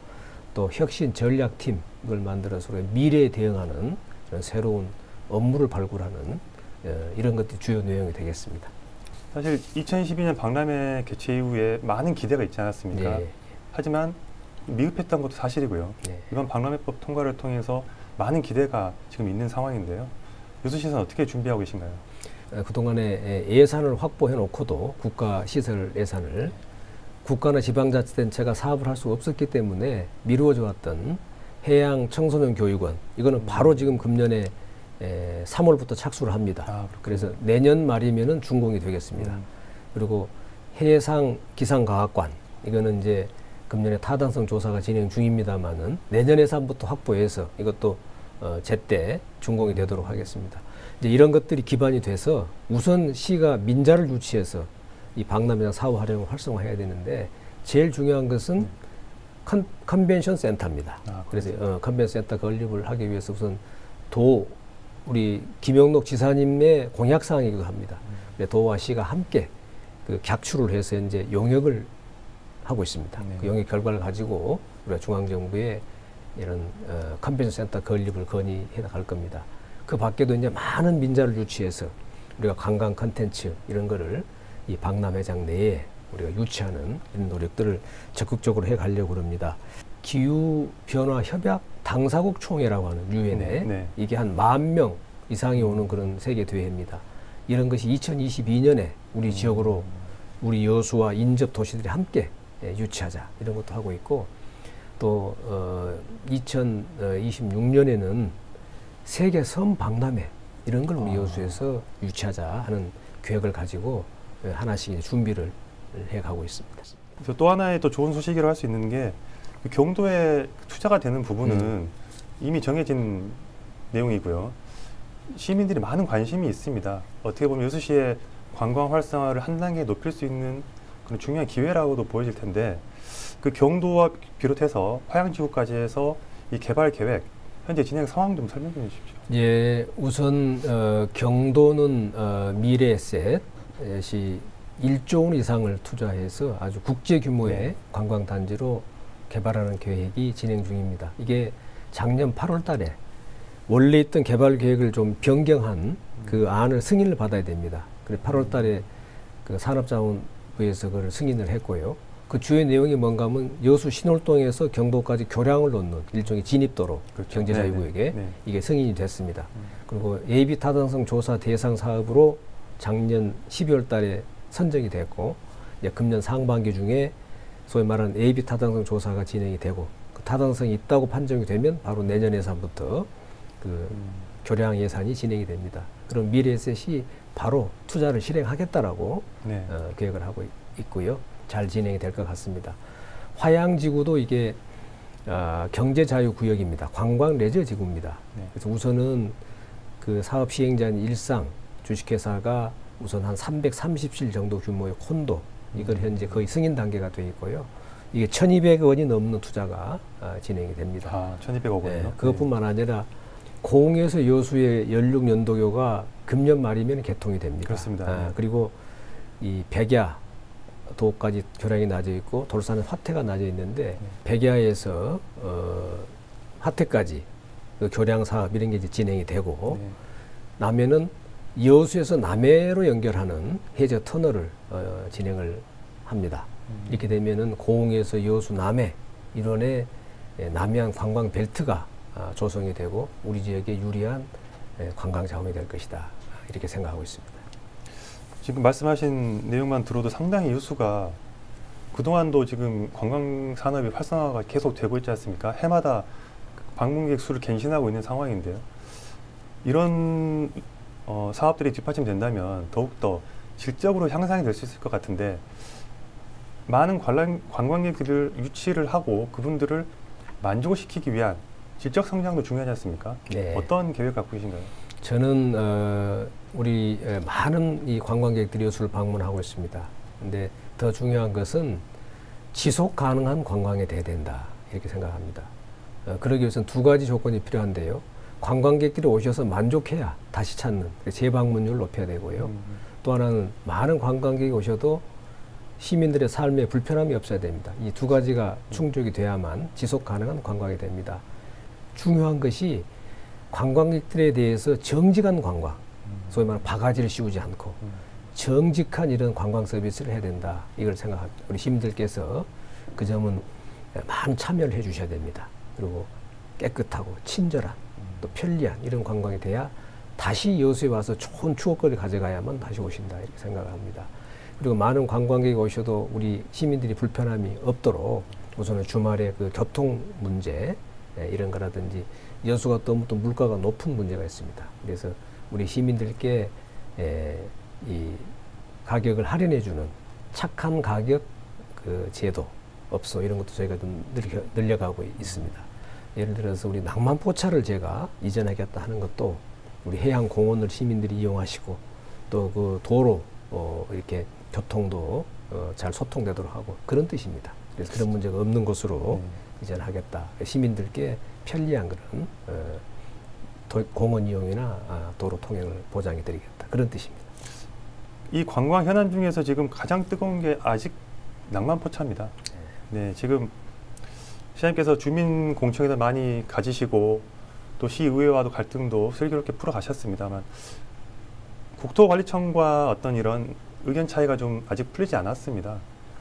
또 혁신 전략팀을 만들어서 미래에 대응하는 이런 새로운 업무를 발굴하는 이런 것들이 주요 내용이 되겠습니다. 사실 2012년 박람회 개최 이후에 많은 기대가 있지 않았습니까? 네. 하지만 미흡했던 것도 사실이고요. 네. 이번 박람회법 통과를 통해서 많은 기대가 지금 있는 상황인데요. 여수시에서는 어떻게 준비하고 계신가요? 그동안에 예산을 확보해 놓고도 국가시설 예산을 국가나 지방자치단체가 사업을 할 수 없었기 때문에 미루어져 왔던 해양 청소년 교육원 이거는 바로 지금 금년에 3월부터 착수를 합니다. 그래서 내년 말이면은 준공이 되겠습니다. 그리고 해상 기상과학관 이거는 이제 금년에 타당성 조사가 진행 중입니다만은 내년 예산부터 확보해서 이것도 제때 준공이 되도록 하겠습니다. 이제 이런 것들이 기반이 돼서 우선 시가 민자를 유치해서 이 박람회장 사후 활용을 활성화해야 되는데 제일 중요한 것은 컨벤션 센터입니다. 그래서 컨벤션 센터 건립을 하기 위해서 우선 우리 김영록 지사님의 공약사항이기도 합니다. 도와 시가 함께 그 객추를 해서 이제 용역을 하고 있습니다. 네. 그 용역 결과를 가지고 우리가 중앙정부에 이런 컨벤션 센터 건립을 건의해 나갈 겁니다. 그 밖에도 이제 많은 민자를 유치해서 우리가 관광 컨텐츠 이런 거를 이 박람회장 내에 우리가 유치하는 이런 노력들을 적극적으로 해 가려고 합니다. 기후변화 협약 당사국 총회라고 하는 유엔에 이게 한 10,000명 이상이 오는 그런 세계 대회입니다. 이런 것이 2022년에 우리 지역으로 우리 여수와 인접 도시들이 함께 유치하자 이런 것도 하고 있고 또 2026년에는 세계 섬 박람회 이런 걸 우리 여수에서 유치하자 하는 계획을 가지고 하나씩 준비를 해가고 있습니다. 또 하나의 또 좋은 소식이라고 할 수 있는 게 경도에 투자가 되는 부분은 이미 정해진 내용이고요. 시민들이 많은 관심이 있습니다. 어떻게 보면 여수시의 관광 활성화를 한 단계 높일 수 있는 그런 중요한 기회라고도 보여질 텐데 그 경도와 비롯해서 화양지구까지 해서 이 개발 계획 현재 진행 상황 좀 설명해 주십시오. 예, 우선 경도는 미래에셋이 1조 원 이상을 투자해서 아주 국제 규모의 관광단지로 개발하는 계획이 진행 중입니다. 이게 작년 8월 달에 원래 있던 개발 계획을 좀 변경한 그 안을 승인을 받아야 됩니다. 그래서 8월 달에 그 산업자원부에서 그걸 승인을 했고요. 그 주요 내용이 뭔가 하면 여수 신월동에서 경도까지 교량을 놓는 일종의 진입도로 그렇죠. 경제자유구역에 이게 승인이 됐습니다. 그리고 예비 타당성 조사 대상 사업으로 작년 12월 달에 선정이 됐고 이제 금년 상반기 중에 소위 말하는 예비 타당성 조사가 진행이 되고 그 타당성이 있다고 판정이 되면 바로 내년 예산부터 그 교량 예산이 진행이 됩니다. 그럼 미래에셋이 바로 투자를 실행하겠다라고 계획을 하고 있고요. 잘 진행이 될 것 같습니다. 화양지구도 이게 경제자유구역입니다. 관광 레저지구입니다. 그래서 우선은 그 사업 시행자인 일상 주식회사가 우선 한 330실 정도 규모의 콘도 이걸 현재 거의 승인 단계가 되어 있고요. 이게 1,200원이 넘는 투자가 진행이 됩니다. 1,200억 원이요? 그것뿐만 아니라 공에서 여수의 연륙연도교가 금년 말이면 개통이 됩니다. 그렇습니다. 그리고 이 백야 도까지 교량이 낮아 있고 돌산은 화태가 낮아 있는데 백야에서 화태까지 그 교량 사업 이런 게 이제 진행이 되고 남해는 여수에서 남해로 연결하는 해저 터널을 진행을 합니다. 이렇게 되면은 공에서 여수 남해 일원의 남해안 관광 벨트가 조성이 되고 우리 지역에 유리한 관광 자원이 될 것이다. 이렇게 생각하고 있습니다. 지금 말씀하신 내용만 들어도 상당히 여수가 그동안도 지금 관광 산업이 활성화가 계속 되고 있지 않습니까? 해마다 방문객 수를 갱신하고 있는 상황인데요. 이런 사업들이 뒷받침된다면 더욱더 질적으로 향상이 될 수 있을 것 같은데 많은 관광객들을 유치를 하고 그분들을 만족시키기 위한 질적 성장도 중요하지 않습니까? 어떤 계획 갖고 계신가요? 저는 우리 많은 이 관광객들이 여수를 방문하고 있습니다. 근데 더 중요한 것은 지속 가능한 관광이 돼야 된다 이렇게 생각합니다. 그러기 위해서는 두 가지 조건이 필요한데요. 관광객들이 오셔서 만족해야 다시 찾는 재방문율을 높여야 되고요. 또 하나는 많은 관광객이 오셔도 시민들의 삶에 불편함이 없어야 됩니다. 이 두 가지가 충족이 돼야만 지속 가능한 관광이 됩니다. 중요한 것이 관광객들에 대해서 정직한 관광, 소위 말하는 바가지를 씌우지 않고 정직한 이런 관광 서비스를 해야 된다. 이걸 생각합니다. 우리 시민들께서 그 점은 많은 참여를 해 주셔야 됩니다. 그리고 깨끗하고 친절한 또 편리한 이런 관광이 돼야 다시 여수에 와서 좋은 추억거리를 가져가야만 다시 오신다 이렇게 생각합니다. 그리고 많은 관광객이 오셔도 우리 시민들이 불편함이 없도록 우선은 주말에 그 교통 문제 이런 거라든지 여수가 너무 또 물가가 높은 문제가 있습니다. 그래서 우리 시민들께 이 가격을 할인해주는 착한 가격 그 제도, 업소 이런 것도 저희가 좀 늘려가고 있습니다. 예를 들어서 우리 낭만포차를 제가 이전하겠다 하는 것도 우리 해양공원을 시민들이 이용하시고 또 그 도로 이렇게 교통도 잘 소통되도록 하고 그런 뜻입니다. 그래서 그런 문제가 없는 곳으로 이전하겠다. 시민들께 편리한 그런 공원 이용이나 도로 통행을 보장해 드리겠다. 그런 뜻입니다. 이 관광 현안 중에서 지금 가장 뜨거운 게 아직 낭만포차입니다. 네, 지금 시장님께서 주민 공청회도 많이 가지시고 또 시의회와도 갈등도 슬기롭게 풀어가셨습니다만 국토관리청과 어떤 이런 의견 차이가 좀 아직 풀리지 않았습니다.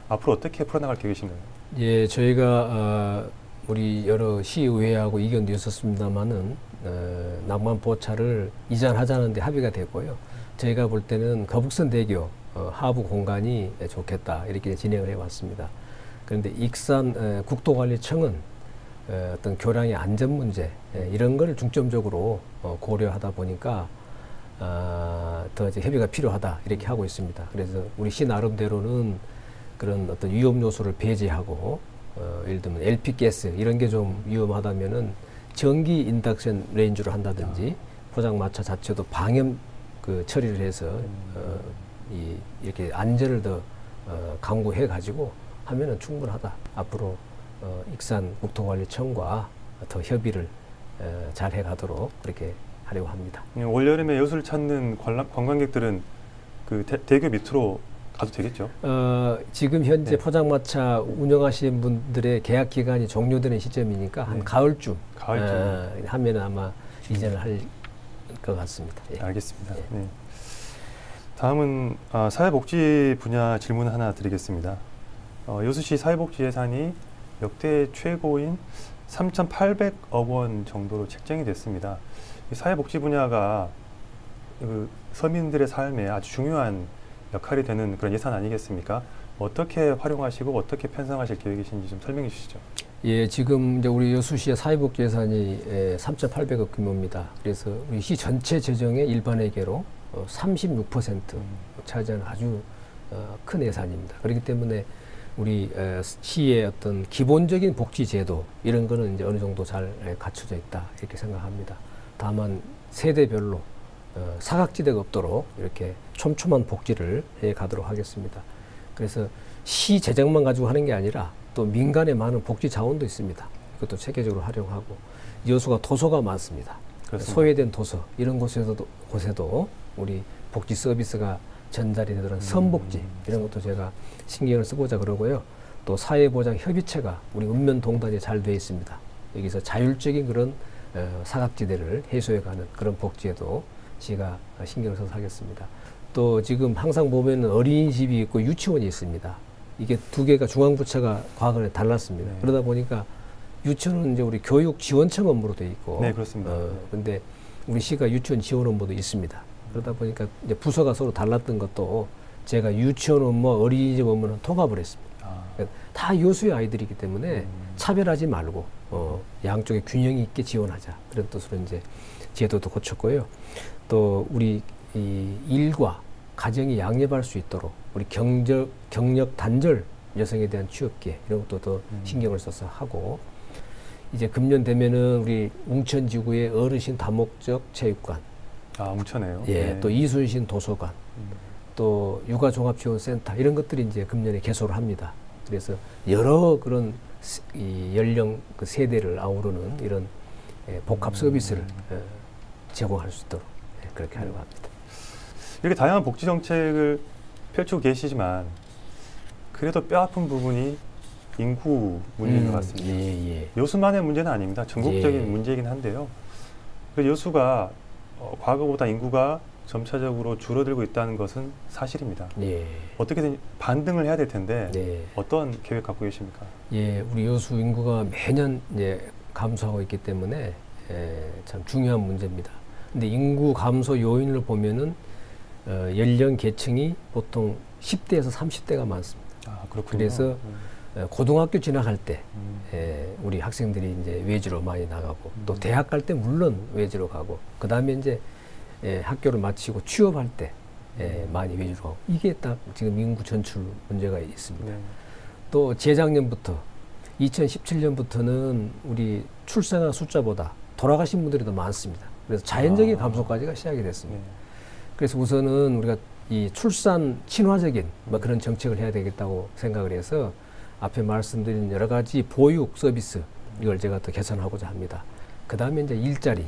앞으로 어떻게 풀어나갈 계획이신가요? 예, 저희가 우리 여러 시의회하고 의견도 있었습니다만은 낭만포차를 이전하자는 데 합의가 됐고요. 저희가 볼 때는 거북선대교 하부 공간이 좋겠다 이렇게 진행을 해왔습니다. 그런데 익산 국토관리청은 어떤 교량의 안전 문제 이런 걸 중점적으로 고려하다 보니까 더 이제 협의가 필요하다 이렇게 하고 있습니다. 그래서 우리 시 나름대로는 그런 어떤 위험 요소를 배제하고 예를 들면 LP 가스 이런 게 좀 위험하다면은 전기 인덕션 레인지로 한다든지 포장마차 자체도 방염 처리를 해서 이렇게 안전을 더 강구해 가지고 하면은 충분하다. 앞으로 익산국토관리청과 더 협의를 잘 해가도록 그렇게 하려고 합니다. 올여름에 여수를 찾는 관광객들은 그 대교 밑으로 가도 되겠죠? 지금 현재 포장마차 운영하시는 분들의 계약 기간이 종료되는 시점이니까 한 가을쯤 하면 아마 이전을 할 것 같습니다. 예. 알겠습니다. 네. 다음은 사회복지 분야 질문 하나 드리겠습니다. 여수시 사회복지 예산이 역대 최고인 3,800억 원 정도로 책정이 됐습니다. 이 사회복지 분야가 그 서민들의 삶에 아주 중요한 역할이 되는 그런 예산 아니겠습니까? 어떻게 활용하시고 어떻게 편성하실 계획이신지 좀 설명해 주시죠. 예, 지금 이제 우리 여수시의 사회복지 예산이 3,800억 규모입니다. 그래서 우리 시 전체 재정의 일반회계로 36% 차지하는 아주 큰 예산입니다. 그렇기 때문에 우리 시의 어떤 기본적인 복지 제도 이런 거는 이제 어느 정도 잘 갖춰져 있다 이렇게 생각합니다. 다만 세대별로 사각지대가 없도록 이렇게 촘촘한 복지를 해 가도록 하겠습니다. 그래서 시 재정만 가지고 하는 게 아니라 또 민간의 많은 복지 자원도 있습니다. 이것도 체계적으로 활용하고 여수가 도서가 많습니다. 그렇습니다. 소외된 도서 이런 곳에도 우리 복지 서비스가 전달이 되도록 선복지 이런 것도 제가 신경을 쓰고자 그러고요. 또 사회보장 협의체가 우리 읍면동단에 잘 되어 있습니다. 여기서 자율적인 그런 사각지대를 해소해가는 그런 복지에도 시가 신경을 써서 하겠습니다. 또 지금 항상 보면 어린이집이 있고 유치원이 있습니다. 이게 두 개가 중앙부처가 과거에 달랐습니다. 네. 그러다 보니까 유치원은 이제 우리 교육지원청 업무로 돼 있고, 네, 그렇습니다. 근데 우리 시가 유치원 지원 업무도 있습니다. 그러다 보니까 이제 부서가 서로 달랐던 것도 제가 유치원 업무, 어린이집 업무는 통합을 했습니다. 그러니까 다 여수의 아이들이기 때문에 차별하지 말고 양쪽에 균형 있게 지원하자 그런 뜻으로 이제 제도도 고쳤고요. 또 우리 이 일과 가정이 양립할 수 있도록 우리 경력 단절 여성에 대한 취업 기회 이런 것도 더 신경을 써서 하고 이제 금년 되면은 우리 웅천지구의 어르신 다목적 체육관 웅천에요. 예, 네. 또 이순신 도서관 또 육아종합지원센터 이런 것들이 이제 금년에 개소를 합니다. 그래서 여러 그런 이 연령 그 세대를 아우르는 이런 복합 서비스를 제공할 수 있도록 그렇게 하려고 합니다. 이렇게 다양한 복지 정책을 펼치고 계시지만 그래도 뼈아픈 부분이 인구 문제인 것 같습니다. 예. 여수만의 문제는 아닙니다. 전국적인 예. 문제이긴 한데요. 여수가 과거보다 인구가 점차적으로 줄어들고 있다는 것은 사실입니다. 예. 어떻게든 반등을 해야 될 텐데 네. 어떤 계획 갖고 계십니까? 예, 우리 여수 인구가 매년 감소하고 있기 때문에 참 중요한 문제입니다. 근데 인구 감소 요인을 보면은 연령 계층이 보통 10대에서 30대가 많습니다. 그렇군요. 그래서 고등학교 진학할 때 우리 학생들이 이제 외지로 많이 나가고 또 대학 갈 때 물론 외지로 가고 그 다음에 이제 학교를 마치고 취업할 때 많이 외지로 가고 이게 딱 지금 인구 전출 문제가 있습니다. 네. 또 재작년부터 2017년부터는 우리 출생아 숫자보다 돌아가신 분들이 더 많습니다. 그래서 자연적인 감소까지가 시작이 됐습니다. 그래서 우선은 우리가 이 출산 친화적인 그런 정책을 해야 되겠다고 생각을 해서 앞에 말씀드린 여러 가지 보육 서비스 이걸 제가 더 개선하고자 합니다. 그 다음에 이제 일자리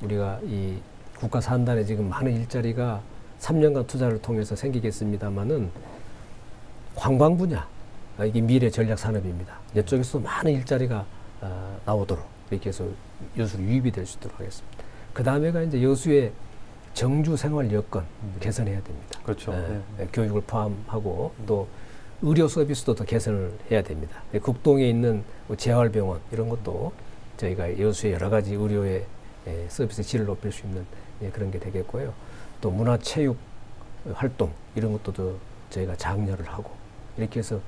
우리가 이 국가 산단에 지금 많은 일자리가 3년간 투자를 통해서 생기겠습니다만은 관광 분야 이게 미래 전략 산업입니다. 이쪽에서도 많은 일자리가 나오도록 이렇게 해서 여수로 유입이 될 수 있도록 하겠습니다. 그 다음에가 이제 여수의 정주 생활 여건 개선해야 됩니다. 그렇죠. 교육을 포함하고 또 의료 서비스도 더 개선을 해야 됩니다. 국동에 있는 재활병원 이런 것도 저희가 여수의 여러 가지 의료의 서비스 질을 높일 수 있는 그런 게 되겠고요. 또 문화체육 활동 이런 것도 더 저희가 장려를 하고 이렇게 해서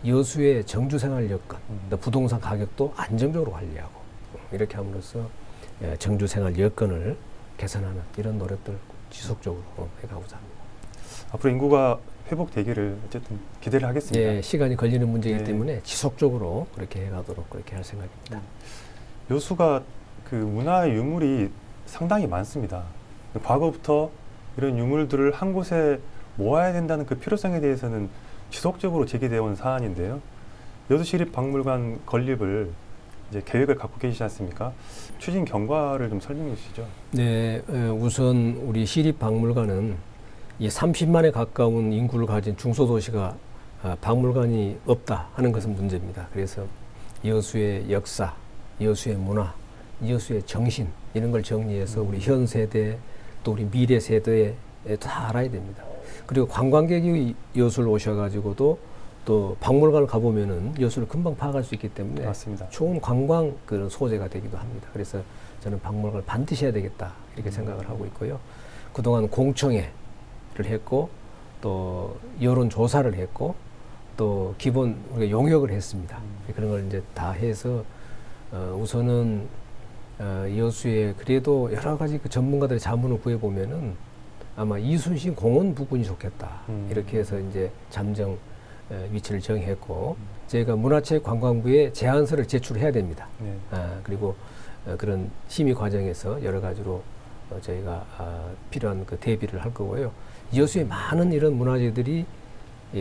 여수의 정주생활 여건, 또 부동산 가격도 안정적으로 관리하고 이렇게 함으로써 정주생활 여건을 개선하는 이런 노력들 지속적으로 해가고자 합니다. 앞으로 인구가 회복되기를 어쨌든 기대를 하겠습니다. 예, 시간이 걸리는 문제이기 때문에 지속적으로 그렇게 해가도록 그렇게 할 생각입니다. 여수가 그 문화의 유물이 상당히 많습니다. 과거부터 이런 유물들을 한 곳에 모아야 된다는 그 필요성에 대해서는 지속적으로 제기되어 온 사안인데요. 여수시립박물관 건립을 이제 계획을 갖고 계시지 않습니까? 추진 경과를 좀 설명해 주시죠. 네, 우선 우리 시립박물관은 이 30만에 가까운 인구를 가진 중소도시가 박물관이 없다 하는 것은 문제입니다. 그래서 여수의 역사, 여수의 문화, 여수의 정신 이런 걸 정리해서 우리 현 세대 또 우리 미래 세대에 다 알아야 됩니다. 그리고 관광객이 여수를 오셔가지고도 또 박물관을 가보면은 여수를 금방 파악할 수 있기 때문에 맞습니다. 좋은 관광 그런 소재가 되기도 합니다. 그래서 저는 박물관을 반드시 해야 되겠다 이렇게 생각을 하고 있고요. 그동안 공청회를 했고 또 여론 조사를 했고 또 기본 우리가 용역을 했습니다. 그런 걸 이제 다 해서 우선은 여수에 그래도 여러 가지 그 전문가들의 자문을 구해보면은 아마 이순신 공원 부근이 좋겠다. 이렇게 해서 이제 잠정 위치를 정했고 저희가 문화체육관광부에 제안서를 제출해야 됩니다. 네. 그리고 그런 심의 과정에서 여러 가지로 저희가 필요한 그 대비를 할 거고요. 여수에 많은 이런 문화재들이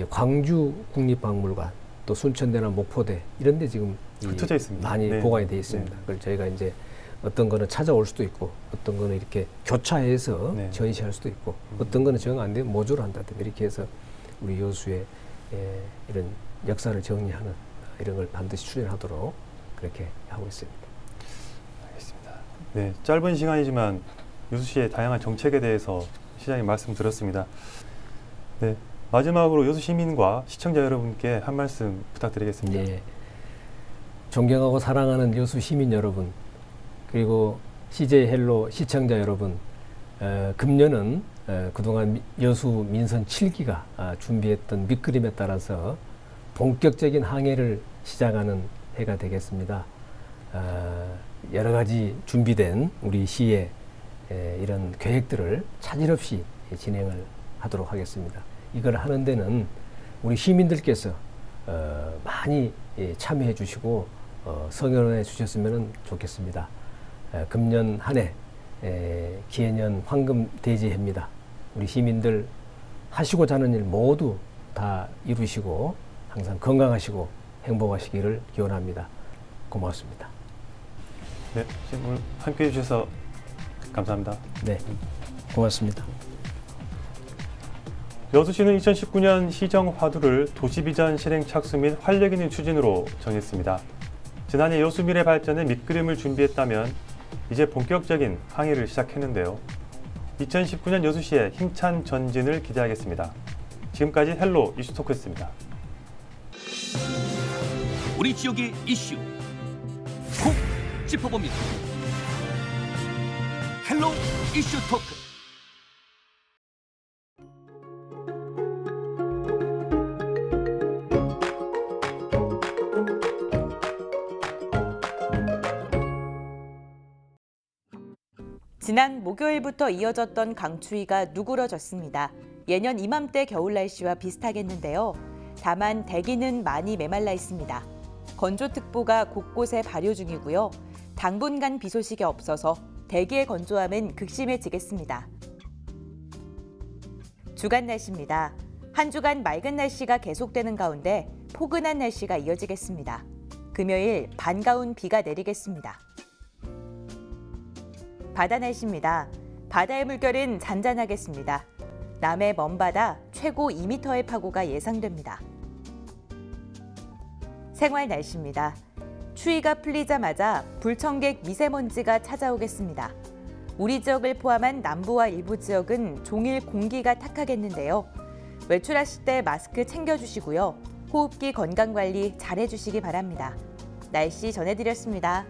광주 국립박물관 또 순천대나 목포대 이런 데 지금 흩어져 있습니다. 많이 네. 보관이 되어 있습니다. 그걸 저희가 이제 어떤 거는 찾아올 수도 있고 어떤 거는 이렇게 교차해서 전시할 수도 있고 어떤 거는 정 안 되면 모조를 한다든가 이렇게 해서 우리 여수의 이런 역사를 정리하는 이런 걸 반드시 추진하도록 그렇게 하고 있습니다. 알겠습니다. 네, 짧은 시간이지만 여수시의 다양한 정책에 대해서 시장님 말씀 들었습니다. 네, 마지막으로 여수 시민과 시청자 여러분께 한 말씀 부탁드리겠습니다. 네, 존경하고 사랑하는 여수 시민 여러분 그리고 CJ 헬로 시청자 여러분, 금년은 그동안 여수 민선 7기가 준비했던 밑그림에 따라서 본격적인 항해를 시작하는 해가 되겠습니다. 여러 가지 준비된 우리 시의 이런 계획들을 차질 없이 진행을 하도록 하겠습니다. 이걸 하는 데는 우리 시민들께서 많이 참여해 주시고 성원해 주셨으면 좋겠습니다. 금년 한 해 기해년 황금돼지해입니다. 우리 시민들 하시고자 하는 일 모두 다 이루시고 항상 건강하시고 행복하시기를 기원합니다. 고맙습니다. 네, 오늘 함께해 주셔서 감사합니다. 네, 고맙습니다. 여수시는 2019년 시정 화두를 도시비전 실행 착수 및 활력 있는 추진으로 정했습니다. 지난해 여수 미래 발전의 밑그림을 준비했다면 이제 본격적인 항해를 시작했는데요. 2019년 여수시의 힘찬 전진을 기대하겠습니다. 지금까지 헬로 이슈토크였습니다. 우리 지역의 이슈 콕 짚어봅니다. 헬로 이슈토크. 지난 목요일부터 이어졌던 강추위가 누그러졌습니다. 예년 이맘때 겨울 날씨와 비슷하겠는데요. 다만 대기는 많이 메말라 있습니다. 건조특보가 곳곳에 발효 중이고요. 당분간 비 소식이 없어서 대기의 건조함은 극심해지겠습니다. 주간 날씨입니다. 한 주간 맑은 날씨가 계속되는 가운데 포근한 날씨가 이어지겠습니다. 금요일 반가운 비가 내리겠습니다. 바다 날씨입니다. 바다의 물결은 잔잔하겠습니다. 남해 먼바다 최고 2m의 파고가 예상됩니다. 생활 날씨입니다. 추위가 풀리자마자 불청객 미세먼지가 찾아오겠습니다. 우리 지역을 포함한 남부와 일부 지역은 종일 공기가 탁하겠는데요. 외출하실 때 마스크 챙겨주시고요. 호흡기 건강관리 잘해주시기 바랍니다. 날씨 전해드렸습니다.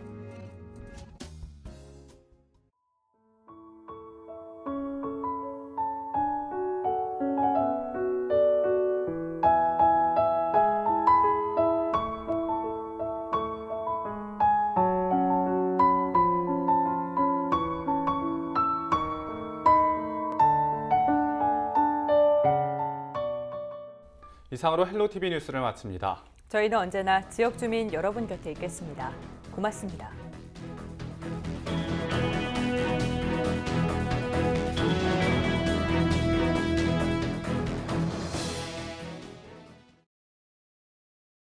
이상으로 헬로티비 뉴스를 마칩니다. 저희는 언제나 지역 주민 여러분 곁에 있겠습니다. 고맙습니다.